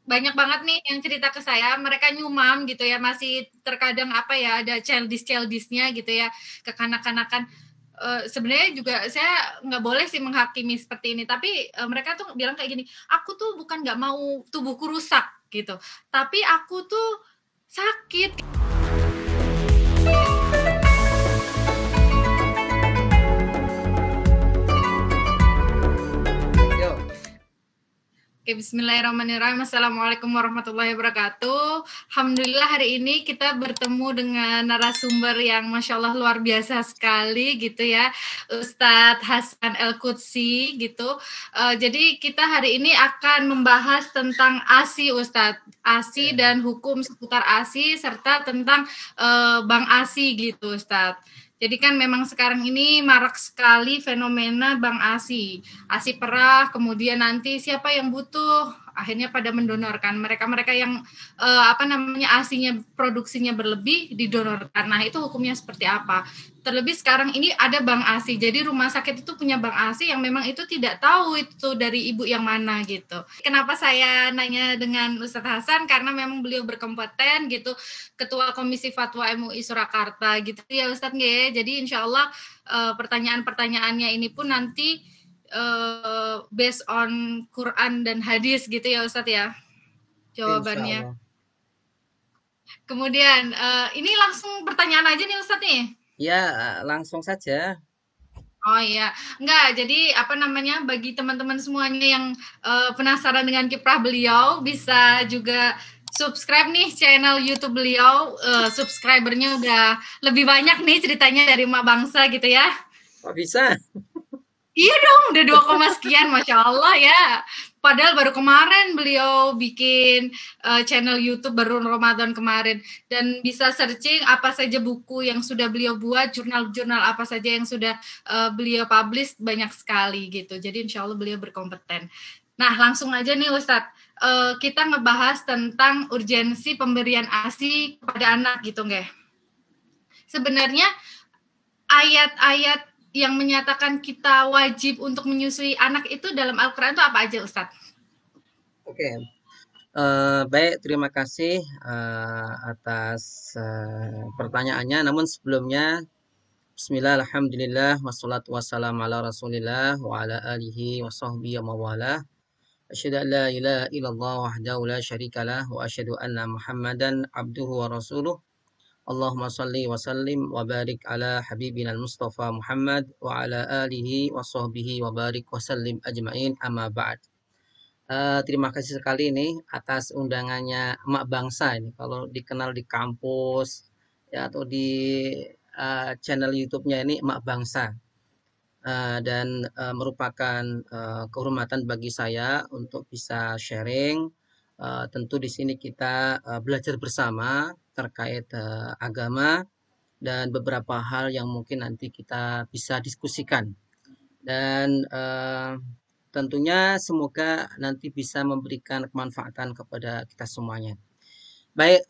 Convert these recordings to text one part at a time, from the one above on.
banyak banget nih yang cerita ke saya, mereka nyumam gitu ya, masih terkadang apa ya, ada childish-childishnya gitu ya, kekanak-kanakan. Sebenarnya juga saya nggak boleh sih menghakimi seperti ini, tapi mereka tuh bilang kayak gini, aku tuh bukan nggak mau tubuhku rusak gitu, tapi aku tuh sakit. Yo, Oke, bismillahirrahmanirrahim. Assalamualaikum warahmatullahi wabarakatuh. Alhamdulillah hari ini kita bertemu dengan narasumber yang Masya Allah luar biasa sekali gitu ya. Ustadz Hasan El-Qudsi gitu. Jadi kita hari ini akan membahas tentang ASI Ustadz. ASI ya, dan hukum seputar ASI serta tentang Bank ASI gitu Ustadz. Jadi kan memang sekarang ini marak sekali fenomena Bank ASI. ASI perah, kemudian nanti siapa yang butuh akhirnya pada mendonorkan mereka-mereka yang apa namanya ASI-nya produksinya berlebih didonorkan. Nah, itu hukumnya seperti apa? Terlebih sekarang ini ada bank ASI. Jadi rumah sakit itu punya bank ASI yang memang itu tidak tahu itu dari ibu yang mana gitu. Kenapa saya nanya dengan Ustadz Hasan? Karena memang beliau berkompeten gitu, Ketua Komisi Fatwa MUI Surakarta gitu ya Ustadz nggih. Jadi insya Allah pertanyaan-pertanyaannya ini pun nanti based on Quran dan hadis gitu ya Ustadz ya insya jawabannya. Allah. Kemudian ini langsung pertanyaan aja nih Ustadz nih. Ya, langsung saja. Oh iya, enggak. Jadi apa namanya bagi teman-teman semuanya yang penasaran dengan kiprah beliau bisa juga subscribe nih channel YouTube beliau. Subscribernya udah lebih banyak nih ceritanya dari Mak Bangsa gitu ya. Kok bisa? Iya dong, udah 2, sekian, Masya Allah ya. Padahal baru kemarin beliau bikin channel YouTube baru Ramadan kemarin. Dan bisa searching apa saja buku yang sudah beliau buat, jurnal-jurnal apa saja yang sudah beliau publish, banyak sekali gitu. Jadi insya Allah beliau berkompeten. Nah langsung aja nih Ustadz, kita ngebahas tentang urgensi pemberian ASI kepada anak gitu nggak? Sebenarnya ayat-ayat yang menyatakan kita wajib untuk menyusui anak itu dalam Al-Quran itu apa aja Ustadz? Oke. Baik, terima kasih atas pertanyaannya. Namun sebelumnya, Bismillah, Alhamdulillah, wassalatu wassalamu ala Rasulillah wa ala alihi wa sahbihi wa mawala. Asyhadu an la ilaha illallah wahdahu la syarikalah wa asyhadu anna Muhammadan abduhu wa rasuluh. Allahumma salli wa sallim wa barik ala habibina al-Mustafa Muhammad wa ala alihi wa sahbihi wa barik wa sallim ajmain amma ba'd. Terima kasih sekali nih atas undangannya Emak Bangsa ini. Kalau dikenal di kampus ya atau di channel YouTube-nya ini Emak Bangsa. Dan merupakan kehormatan bagi saya untuk bisa sharing. Tentu di sini kita belajar bersama terkait agama dan beberapa hal yang mungkin nanti kita bisa diskusikan. Dan tentunya semoga nanti bisa memberikan kemanfaatan kepada kita semuanya. Baik,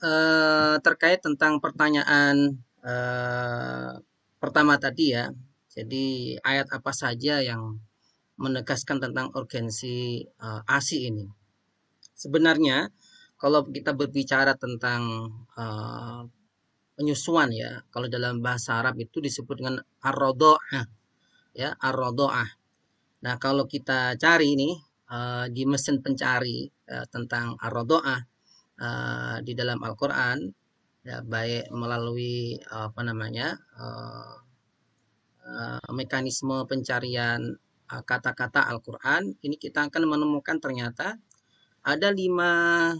terkait tentang pertanyaan eh, pertama tadi ya. Jadi ayat apa saja yang menegaskan tentang urgensi ASI ini? Sebenarnya kalau kita berbicara tentang eh, penyusuan ya, kalau dalam bahasa Arab itu disebut dengan ar-radha'ah ya, ar-radha'ah. Nah, kalau kita cari ini di mesin pencari tentang ar-radha'ah di dalam Al-Qur'an ya, baik melalui apa namanya? Mekanisme pencarian kata-kata Al-Qur'an, ini kita akan menemukan ternyata ada lima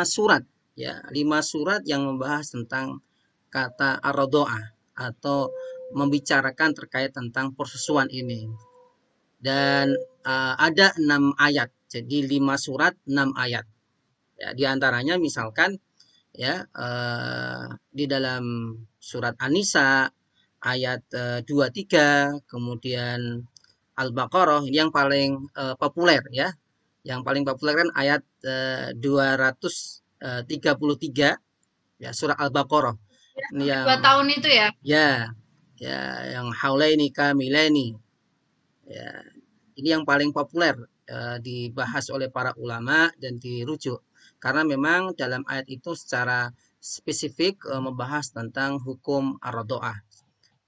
surat ya, 5 surat yang membahas tentang kata ar-radha'ah atau membicarakan terkait tentang persusuan ini. Dan ada 6 ayat. Jadi 5 surat 6 ayat. Ya, di antaranya misalkan ya di dalam surat An-Nisa ayat 23, kemudian Al-Baqarah ini yang paling populer ya. Yang paling populer kan ayat 233 ya, surah Al-Baqarah. Ya, Ini sampai yang 2 tahun itu ya. ya ya yang haulaini kamilaini ya. Ini yang paling populer dibahas oleh para ulama dan dirujuk. Karena memang dalam ayat itu secara spesifik membahas tentang hukum ar-radha'ah.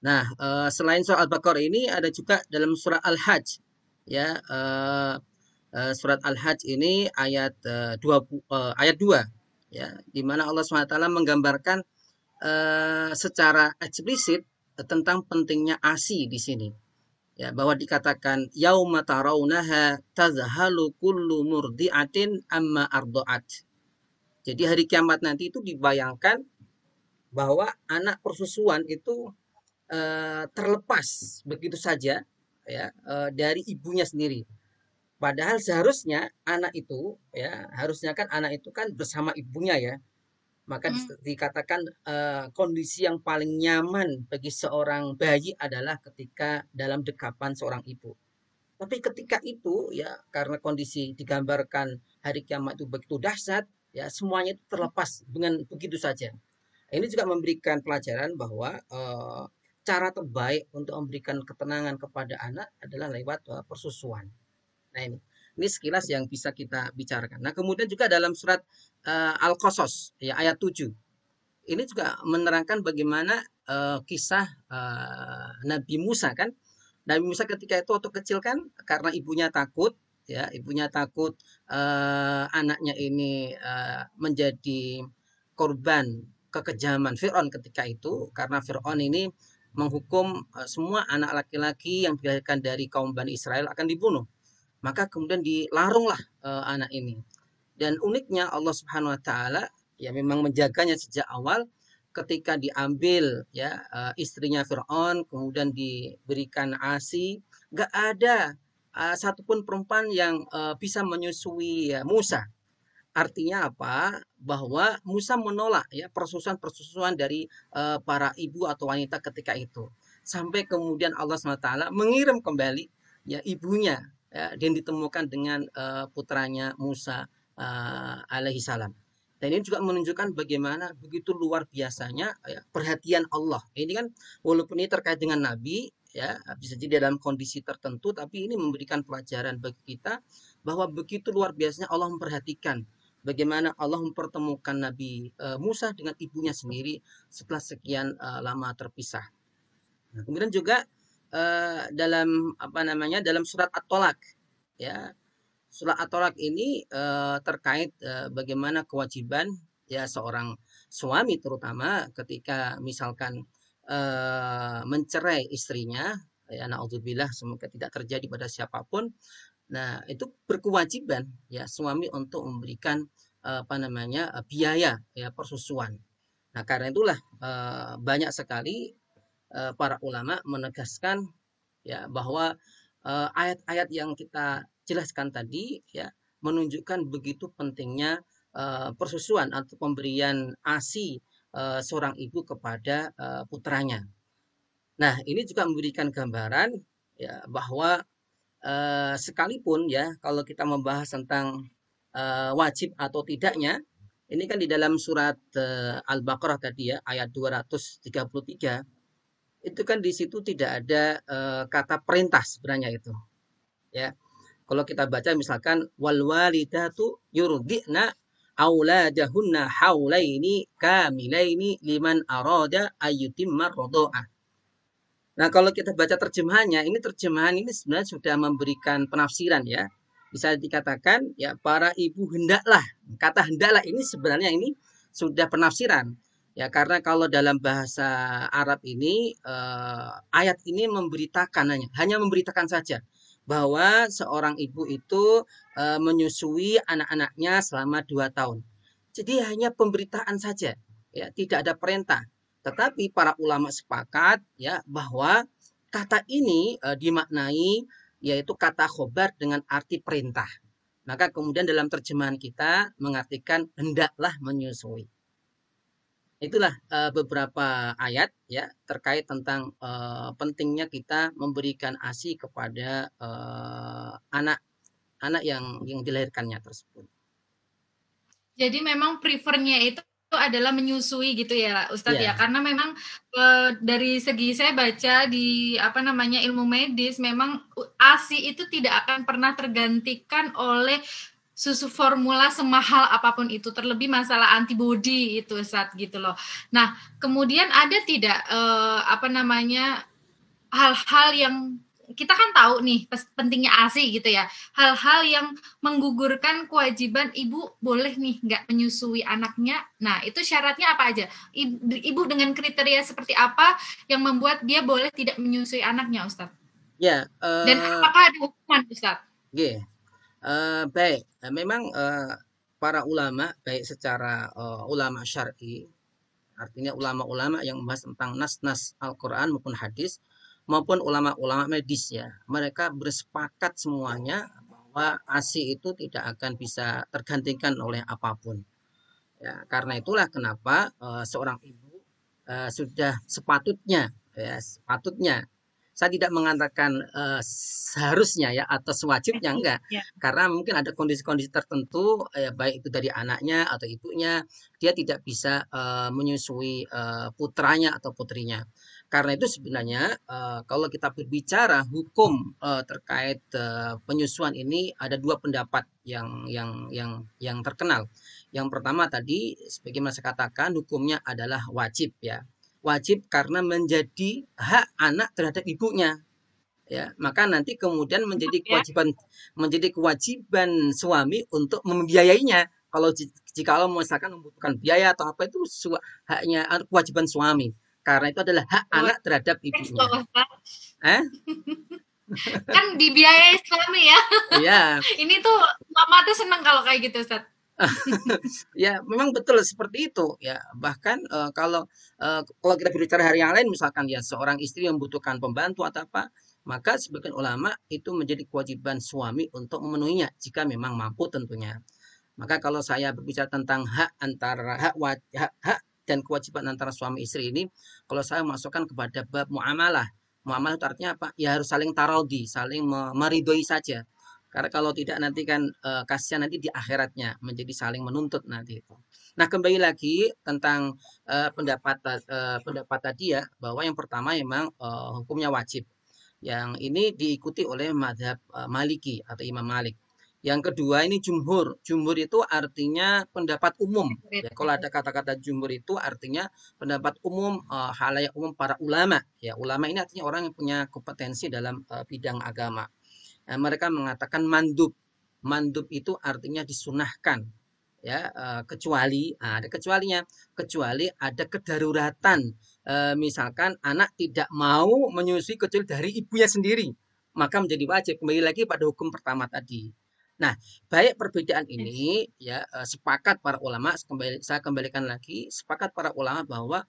Nah, selain surah Al-Baqarah ini ada juga dalam surah Al-Hajj, ya. Surat Al-Hajj ini ayat 2, ya, di mana Allah SWT menggambarkan secara eksplisit tentang pentingnya ASI di sini. Ya, bahwa dikatakan yauma tarawunaha tazhalu kullu murdi'atin amma arda'at. Jadi hari kiamat nanti itu dibayangkan bahwa anak persusuan itu terlepas begitu saja, ya, dari ibunya sendiri. Padahal seharusnya anak itu, ya, harusnya kan anak itu kan bersama ibunya, ya. Maka dikatakan kondisi yang paling nyaman bagi seorang bayi adalah ketika dalam dekapan seorang ibu. Tapi ketika itu, ya, karena kondisi digambarkan hari kiamat itu begitu dahsyat, ya, semuanya itu terlepas dengan begitu saja. Ini juga memberikan pelajaran bahwa cara terbaik untuk memberikan ketenangan kepada anak adalah lewat persusuan. Nah, ini sekilas yang bisa kita bicarakan. Nah, kemudian juga dalam surat Al-Qasas, ya, ayat 7. Ini juga menerangkan bagaimana kisah Nabi Musa, kan. Nabi Musa ketika itu waktu kecil kan karena ibunya takut, ya, ibunya takut anaknya ini menjadi korban kekejaman Firaun ketika itu, karena Firaun ini menghukum semua anak laki-laki yang dilahirkan dari kaum Bani Israel akan dibunuh. Maka kemudian dilarunglah anak ini. Dan uniknya Allah Subhanahu wa taala ya memang menjaganya sejak awal ketika diambil, ya, istrinya Firaun kemudian diberikan ASI, gak ada satupun perempuan yang bisa menyusui, ya, Musa. Artinya apa? Bahwa Musa menolak, ya, persusuan-persusuan dari para ibu atau wanita ketika itu. Sampai kemudian Allah SWT mengirim kembali, ya, ibunya, ya, dan ditemukan dengan putranya Musa alaihi salam. Dan ini juga menunjukkan bagaimana begitu luar biasanya, ya, perhatian Allah. Ini kan walaupun ini terkait dengan Nabi, ya, bisa jadi dalam kondisi tertentu, tapi ini memberikan pelajaran bagi kita bahwa begitu luar biasanya Allah memperhatikan bagaimana Allah mempertemukan Nabi Musa dengan ibunya sendiri setelah sekian lama terpisah. Nah, kemudian juga dalam apa namanya dalam surat At-Tolak, ya, surat At-Tolak ini terkait bagaimana kewajiban, ya, seorang suami terutama ketika misalkan mencerai istrinya, ya, naudzubillah, semoga tidak terjadi pada siapapun. Nah, itu berkewajiban, ya, suami untuk memberikan apa namanya biaya, ya, persusuan. Nah, karena itulah banyak sekali para ulama menegaskan, ya, bahwa ayat-ayat yang kita jelaskan tadi, ya, menunjukkan begitu pentingnya persusuan atau pemberian ASI seorang ibu kepada putranya. Nah, ini juga memberikan gambaran, ya, bahwa sekalipun, ya, kalau kita membahas tentang wajib atau tidaknya, ini kan di dalam surat Al-Baqarah tadi, ya, ayat 233, itu kan di situ tidak ada kata perintah sebenarnya itu, ya. Kalau kita baca misalkan wal walidatu yurdi'na auladahunna haulaini kamilaini liman arada ayyutimma radha'ah. Nah, kalau kita baca terjemahannya, ini terjemahan ini sebenarnya sudah memberikan penafsiran, ya. Bisa dikatakan, ya, para ibu hendaklah. Kata hendaklah ini sebenarnya ini sudah penafsiran. Ya, karena kalau dalam bahasa Arab ini ayat ini memberitakan, hanya memberitakan saja bahwa seorang ibu itu menyusui anak-anaknya selama 2 tahun. Jadi hanya pemberitaan saja, ya, tidak ada perintah. Tetapi para ulama sepakat, ya, bahwa kata ini dimaknai yaitu kata khobar dengan arti perintah. Maka kemudian dalam terjemahan kita mengartikan hendaklah menyusui. Itulah beberapa ayat, ya, terkait tentang pentingnya kita memberikan ASI kepada anak-anak yang dilahirkannya tersebut. Jadi memang prefernya itu adalah menyusui gitu ya Ustadz ya, Ya, karena memang dari segi saya baca di apa namanya ilmu medis, memang ASI itu tidak akan pernah tergantikan oleh susu formula semahal apapun itu, terlebih masalah antibody itu Ustadz gitu loh. Nah kemudian ada tidak apa namanya hal-hal yang kita kan tahu nih pentingnya ASI gitu ya, hal-hal yang menggugurkan kewajiban ibu boleh nih nggak menyusui anaknya. Nah itu syaratnya apa aja, ibu dengan kriteria seperti apa yang membuat dia boleh tidak menyusui anaknya Ustadz, ya, dan apakah ada hukuman Ustadz? G. Baik, memang para ulama, baik secara ulama syar'i, artinya ulama-ulama yang membahas tentang nas-nas Al-Quran maupun hadis, maupun ulama-ulama medis ya, mereka bersepakat semuanya bahwa ASI itu tidak akan bisa tergantikan oleh apapun. Ya, karena itulah kenapa seorang ibu sudah sepatutnya, ya, sepatutnya. Saya tidak mengatakan seharusnya ya atau sewajibnya enggak, Ya. karena mungkin ada kondisi-kondisi tertentu, baik itu dari anaknya atau ibunya, dia tidak bisa menyusui putranya atau putrinya. Karena itu sebenarnya kalau kita berbicara hukum terkait penyusuan ini ada dua pendapat yang terkenal. Yang pertama tadi, sebagaimana saya katakan, hukumnya adalah wajib ya. Wajib karena menjadi hak anak terhadap ibunya. Ya, maka nanti kemudian Ya. menjadi kewajiban suami untuk membiayainya. Kalau jika misalkan membutuhkan biaya atau apa itu haknya kewajiban suami. Karena itu adalah hak Oh, anak terhadap thanks ibunya. loh Ustadz. Eh? Kan dibiayai suami ya. Ya, Ini tuh mama tuh seneng kalau kayak gitu Ustadz. ya, memang betul seperti itu ya. Bahkan kalau kita berbicara hari yang lain, misalkan ya seorang istri yang membutuhkan pembantu atau apa, maka sebagian ulama itu menjadi kewajiban suami untuk memenuhinya jika memang mampu tentunya. Maka kalau saya berbicara tentang hak antara hak dan kewajiban antara suami istri ini, kalau saya masukkan kepada bab muamalah. Muamalah itu artinya apa? Ya harus saling taradhi, saling meridhoi saja. Karena kalau tidak nanti kan kasihan nanti di akhiratnya menjadi saling menuntut nanti itu. Nah, kembali lagi tentang pendapat tadi ya, bahwa yang pertama memang hukumnya wajib. Yang ini diikuti oleh madhab Maliki atau Imam Malik. Yang kedua ini jumhur. Jumhur itu artinya pendapat umum. Ya, kalau ada kata-kata jumhur itu artinya pendapat umum, halayak umum para ulama. Ya, ulama ini artinya orang yang punya kompetensi dalam bidang agama. Mereka mengatakan mandub. Mandub itu artinya disunahkan. Ya, kecuali ada kecualinya, kecuali ada kedaruratan. Misalkan anak tidak mau menyusui kecuali dari ibunya sendiri, maka menjadi wajib. Kembali lagi pada hukum pertama tadi. Nah, baik perbedaan ini ya sepakat para ulama, saya kembalikan lagi, sepakat para ulama bahwa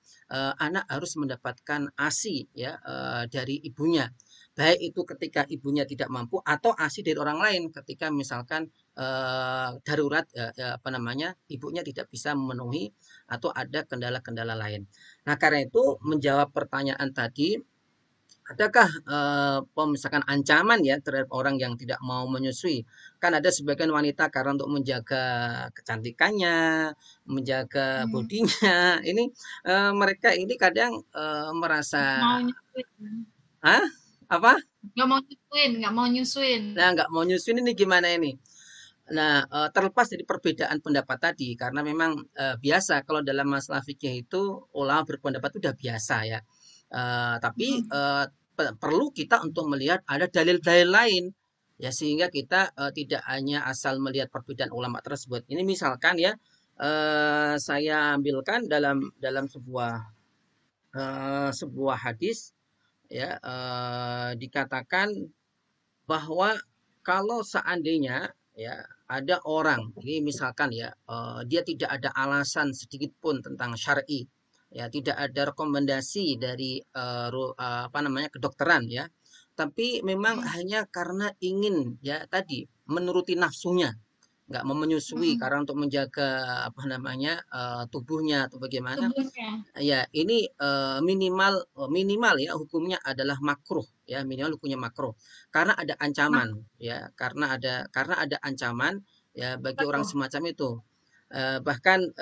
anak harus mendapatkan ASI ya dari ibunya. Baik itu ketika ibunya tidak mampu atau ASI dari orang lain ketika misalkan darurat apa namanya ibunya tidak bisa memenuhi atau ada kendala-kendala lain. Nah, karena itu menjawab pertanyaan tadi, adakah misalkan ancaman ya terhadap orang yang tidak mau menyusui? Kan ada sebagian wanita karena untuk menjaga kecantikannya, menjaga Hmm, bodinya, ini mereka ini kadang merasa, mau nyusuin, ah, apa? nggak mau nyusuin. Nah, nggak mau nyusuin ini gimana ini? Nah, terlepas dari perbedaan pendapat tadi, karena memang biasa kalau dalam masalah fikih itu ulama berpendapat itu udah biasa ya. Tapi perlu kita untuk melihat ada dalil-dalil lain ya sehingga kita tidak hanya asal melihat perbedaan ulama tersebut. Ini misalkan ya saya ambilkan dalam sebuah hadis ya dikatakan bahwa kalau seandainya ya ada orang ini misalkan ya dia tidak ada alasan sedikit pun tentang syar'i ya tidak ada rekomendasi dari apa namanya kedokteran ya tapi memang hanya karena ingin ya tadi menuruti nafsunya nggak mau menyusui karena untuk menjaga apa namanya tubuhnya atau bagaimana. Tubuhnya. Ya, ini minimal minimal ya hukumnya adalah makruh ya, minimal hukumnya makruh. Karena ada Nah, ancaman ya, karena ada ancaman ya bagi apa orang tuh? semacam itu. Bahkan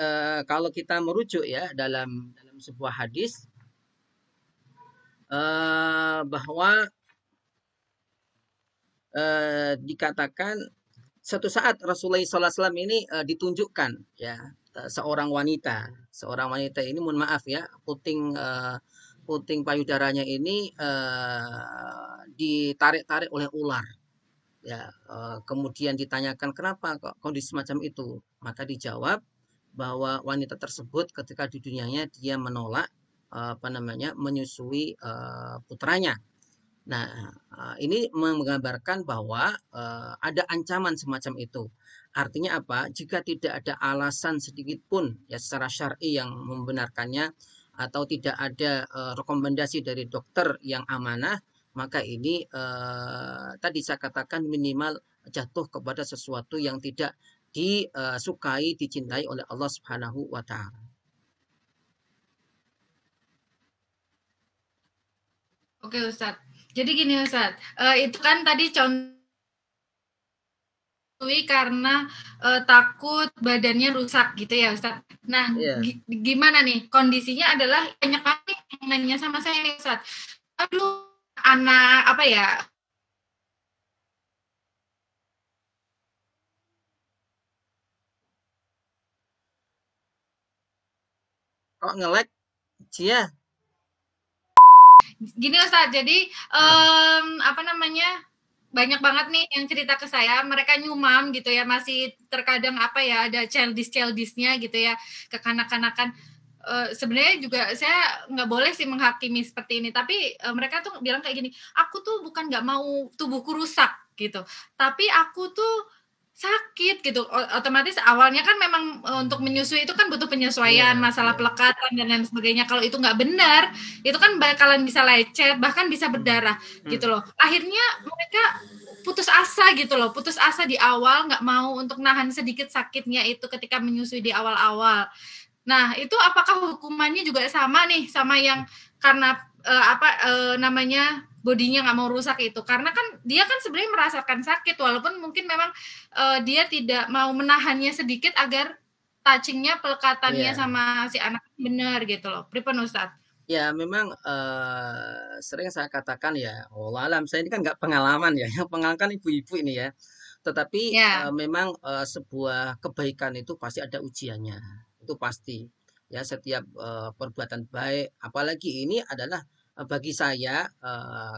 kalau kita merujuk ya dalam sebuah hadis bahwa dikatakan suatu saat Rasulullah SAW ini ditunjukkan ya seorang wanita ini mohon maaf ya puting payudaranya ini ditarik-tarik oleh ular ya kemudian ditanyakan kenapa kok kondisi semacam itu maka dijawab bahwa wanita tersebut ketika di dunianya dia menolak menyusui putranya. Nah, ini menggambarkan bahwa ada ancaman semacam itu. Artinya apa? Jika tidak ada alasan sedikit pun ya secara syar'i yang membenarkannya atau tidak ada rekomendasi dari dokter yang amanah, maka ini tadi saya katakan minimal jatuh kepada sesuatu yang tidak disukai, dicintai oleh Allah Subhanahu wa taala. Oke Ustadz. Jadi gini Ustadz, itu kan tadi contoh karena takut badannya rusak gitu ya Ustadz. Nah, Iya. gimana nih kondisinya adalah banyak kali yang nanya sama saya Ustadz. Aduh, anak apa ya? Kok nge-lag? Cia? Gini Ustadz, jadi Nah, apa namanya? Banyak banget nih yang cerita ke saya, mereka nyumam gitu ya, masih terkadang apa ya, ada childish-childishnya gitu ya, kekanak-kanakan. Sebenarnya juga saya nggak boleh sih menghakimi seperti ini, tapi mereka tuh bilang kayak gini, aku tuh bukan nggak mau tubuhku rusak gitu, tapi aku tuh sakit gitu. Otomatis awalnya kan memang untuk menyusui itu kan butuh iya, penyesuaian, masalah iya. pelekatan dan lain sebagainya. Kalau itu nggak benar, itu kan bakalan bisa lecet, bahkan bisa Hmm. berdarah gitu Hmm. loh. Akhirnya mereka putus asa gitu loh, putus asa di awal, nggak mau untuk nahan sedikit sakitnya itu ketika menyusui di awal-awal. Nah, itu apakah hukumannya juga sama nih sama yang karena namanya bodinya nggak mau rusak itu? Karena kan dia kan sebenarnya merasakan sakit walaupun mungkin memang dia tidak mau menahannya sedikit agar touchingnya pelekatannya Iya. sama si anak benar gitu loh. Pripun Ustadz? Ya memang sering saya katakan ya, wallah alam saya ini kan nggak pengalaman ya, yang pengalaman kan ibu-ibu ini ya. Tetapi Ya, memang sebuah kebaikan itu pasti ada ujiannya, itu pasti. Ya setiap perbuatan baik, apalagi ini adalah bagi saya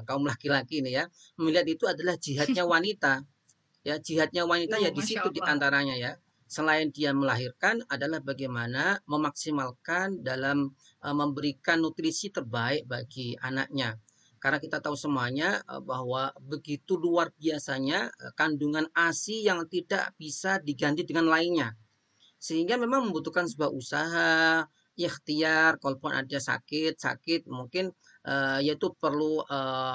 kaum laki-laki ini ya, melihat itu adalah jihadnya wanita. Ya, jihadnya wanita ya di Masya situ di Allah. antaranya ya. Selain dia melahirkan adalah bagaimana memaksimalkan dalam memberikan nutrisi terbaik bagi anaknya. Karena kita tahu semuanya bahwa begitu luar biasanya kandungan ASI yang tidak bisa diganti dengan lainnya. Sehingga memang membutuhkan sebuah usaha, ikhtiar, kalaupun ada sakit mungkin yaitu perlu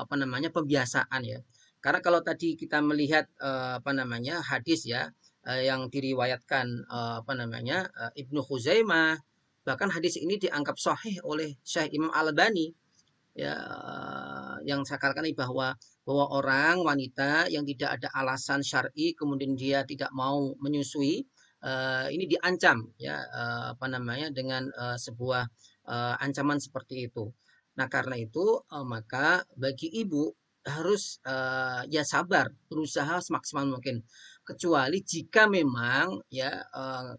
pembiasaan ya. Karena kalau tadi kita melihat hadis ya yang diriwayatkan Ibnu Khuzaimah, bahkan hadis ini dianggap sahih oleh Syekh Imam Al-Albani ya yang saya katakan ini bahwa orang wanita yang tidak ada alasan syar'i kemudian dia tidak mau menyusui ini diancam ya dengan sebuah ancaman seperti itu. Nah, karena itu maka bagi ibu harus ya sabar, berusaha semaksimal mungkin. Kecuali jika memang ya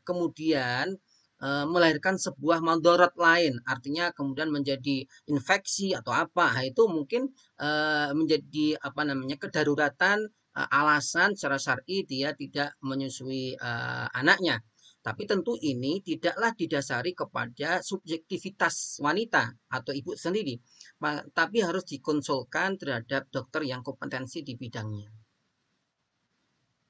kemudian melahirkan sebuah madharat lain, artinya kemudian menjadi infeksi atau apa. Nah, itu mungkin menjadi kedaruratan alasan secara syar'i dia tidak menyusui anaknya. Tapi tentu ini tidaklah didasari kepada subjektivitas wanita atau ibu sendiri, tapi harus dikonsulkan terhadap dokter yang kompetensi di bidangnya.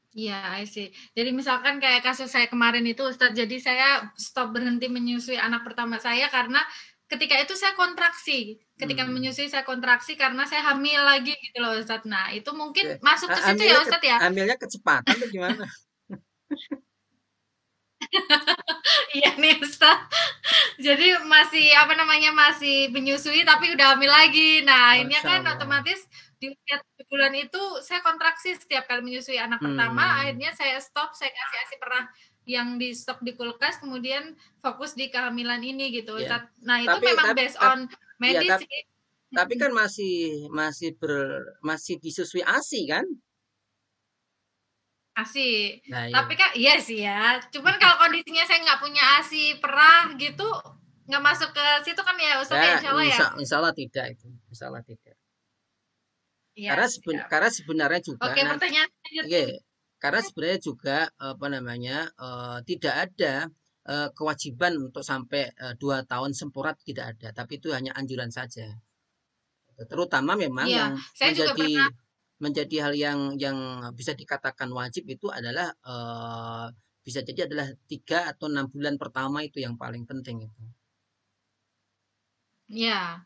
Iya, I see. Jadi misalkan kayak kasus saya kemarin itu Ustadz, jadi saya stop berhenti menyusui anak pertama saya karena ketika itu saya kontraksi. Ketika Hmm. menyusui saya kontraksi karena saya hamil lagi gitu loh Ustadz. Nah, itu mungkin Oke. masuk ke situ ya Ustadz ya? Hamilnya kecepatan atau gimana? Iya nih Ustadz. Jadi masih apa namanya masih menyusui tapi udah hamil lagi. Nah, akhirnya Masya kan Allah. otomatis di usia 7 bulan itu saya kontraksi setiap kali menyusui anak pertama, Hmm. akhirnya saya stop, saya kasih ASI perah yang di stok di kulkas, kemudian fokus di kehamilan ini gitu, Ya. Ustadz. Nah itu Tapi memang tapi based on ya medis sih. tapi kan masih disusui ASI kan? ASI. Nah, Tapi iya. kan iya sih ya. Cuman kalau kondisinya saya nggak punya ASI perah gitu, nggak masuk ke situ kan ya Ustadz ya, Ya, insya Allah ya. insya Allah tidak itu. Insya Allah tidak. Iya, siap. Karena sebenarnya juga Oke, nanti, pertanyaan oke, selanjutnya. karena sebenarnya juga apa namanya tidak ada kewajiban untuk sampai 2 tahun sempurna tidak ada, tapi itu hanya anjuran saja. Terutama memang Iya, yang saya juga pernah. menjadi hal yang bisa dikatakan wajib itu adalah bisa jadi adalah 3 atau 6 bulan pertama itu yang paling penting itu. Ya,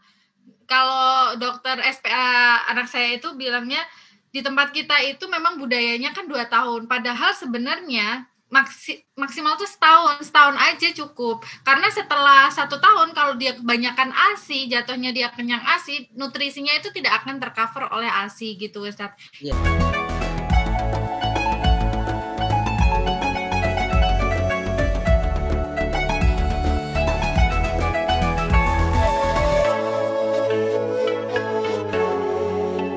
kalau dokter SPA anak saya itu bilangnya di tempat kita itu memang budayanya kan 2 tahun. Padahal sebenarnya maksimal tuh setahun, setahun aja cukup. Karena setelah 1 tahun kalau dia kebanyakan ASI, jatuhnya dia kenyang ASI, nutrisinya itu tidak akan tercover oleh ASI gitu, Ustaz. Ya.